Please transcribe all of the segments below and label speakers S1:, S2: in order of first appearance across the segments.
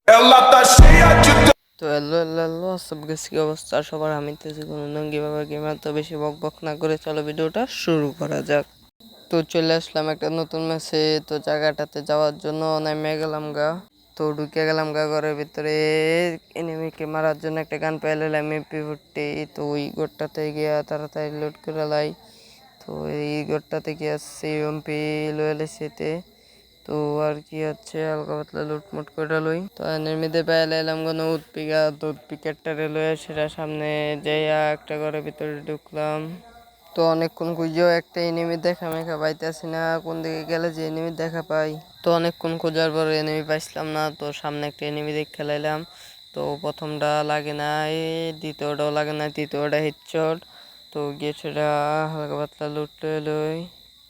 S1: তো হ্যালো সব কিছু কি অবস্থা সবার, আমি তেজি কোনো নঙ্গি বাবা গেমার। তো বেশি বক বক না করে চলো ভিডিওটা শুরু করা যাক। তো চলে আসলাম একটা নতুন ম্যাচে। তো জায়গাটাতে যাওয়ার জন্য নেমে গেলাম গা। তো ঢুকে গেলাম গা ঘরের ভিতরে। এনিমিকে মারার জন্য একটা গান পেয়ে নিলাম MP40। তো ওই ঘরটাতে গিয়া তাড়াতাড়ি লোড করে লাই। তো এই ঘরটাতে গিয়া CMP লয়ে লেসিতে। তো আর কি হচ্ছে, হালকা পাতলা লুটমুট করে লই। তো এনিমিতে পেয়ে লাইলাম কোনো উৎপিকা। তো উৎপিকারটারে লয়ে সেটা সামনে যাইয়া একটা ঘরের ভিতরে ঢুকলাম। তো অনেকক্ষণ খুঁজেও একটা এনিমি দেখা মেখা পাইতেছি না, কোন দিকে গেলে যে এনিমি দেখা পাই। তো অনেকক্ষণ খোঁজার পর এনিমি পাইছিলাম না। তো সামনে একটা এনিমি দেখে খেলাইলাম। তো প্রথমটা লাগে না, দ্বিতীয়টাও লাগে না, তৃতীয়টা হেডশট। তো গিয়ে সেটা হালকা পাতলা লুট লয়ে লই।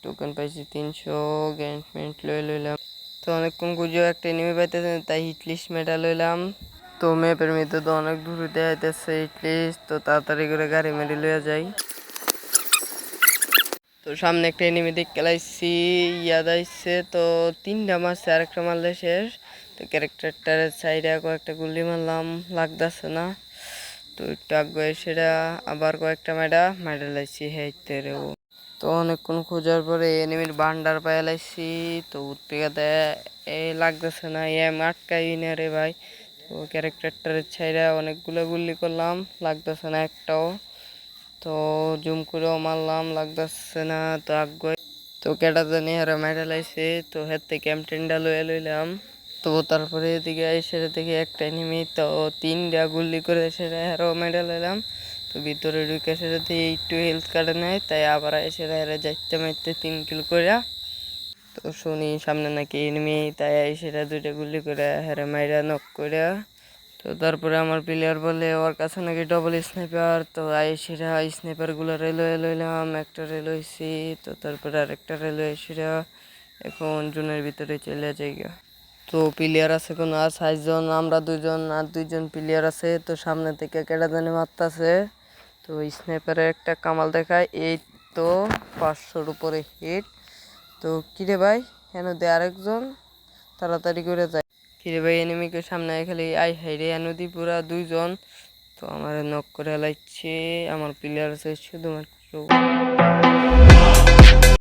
S1: টোকেন পাইছি 300, গ্যান্ড পেন্ট লয়ে লইলাম। তো অনেকক্ষণ খুঁজেও একটা এনিমি পাইতেছে না, তাই হিটলিস্ট মেটা লইলাম। তো ম্যাপের মধ্যে তো অনেক দূরে দেখাইতেছে হিটলিস্ট। তো তাড়াতাড়ি করে গাড়ি মেরে লইয়া যাই। তো সামনে একটা এনিমি দেখে খেলাইছি, ইয়াদ আইসে। তো 3টা মারছে, আরেকটা মারলে শেষ। তো ক্যারেক্টারটার সাইডে কয়েকটা গুলি মারলাম, লাগতেছে না। তো একটু আগে সেটা আবার কয়েকটা মেডা লাইছি হেইতে রেও। তো অনেকক্ষণ খোঁজার পরে এনিমির বান্ডার পায়ে লাইছি। তো উৎপিকাতে লাগতেছে না, এম আটকাই না রে ভাই। তো ক্যারেক্টারটার ছাইরা অনেকগুলো গুলি করলাম, লাগতেছে না একটাও। তো জুম করেও মারলাম, লাগতেছে না। তো আগে তো কেটা জানি হারা মেডেল আইছে। তো হের থেকে M10টা লয়ে লইলাম। তো তারপরে এদিকে এসে থেকে একটা এনিমি, তো 3টা গুলি করে সেটা হারও মেডেল লইলাম। তো ভিতরে ঢুকে সেটা দিয়ে একটু হেলথ কাটে নেয়, তাই আবার এসে হেরে যাইতে মারতে 3 কিল করে। তো শুনি সামনে নাকি এনিমি, তাই সেটা 2টা গুলি করে হেরে মাইরা নক করে। তো তারপরে আমার প্লেয়ার বলে ওর কাছে নাকি ডবল স্নাইপার। তো সেটা স্নাইপারগুলো রেলওয়ে লইলাম, একটা রেলওয়েছি। তো তারপরে আরেকটা রেলওয়ে সেটা এখন জুনের ভিতরে চলে যাই। তো প্লেয়ার আছে কোনো আর 6 জন, আমরা 2জন আর 2জন প্লেয়ার আছে। তো সামনে থেকে কেটা জানি মারতাছে। তো স্নাইপারের একটা কামাল দেখায়, এই তো 500-র উপরে হিট। তো কিরে ভাই হেন দে আরেকজন, তাড়াতাড়ি করে যায়। কিরে ভাই এনিমিকে সামনে খালি আই হাই রে নদী পুরা 2জন। তো আমার নক করে লাইছে, আমার প্লেয়ার আছে শুধুমাত্র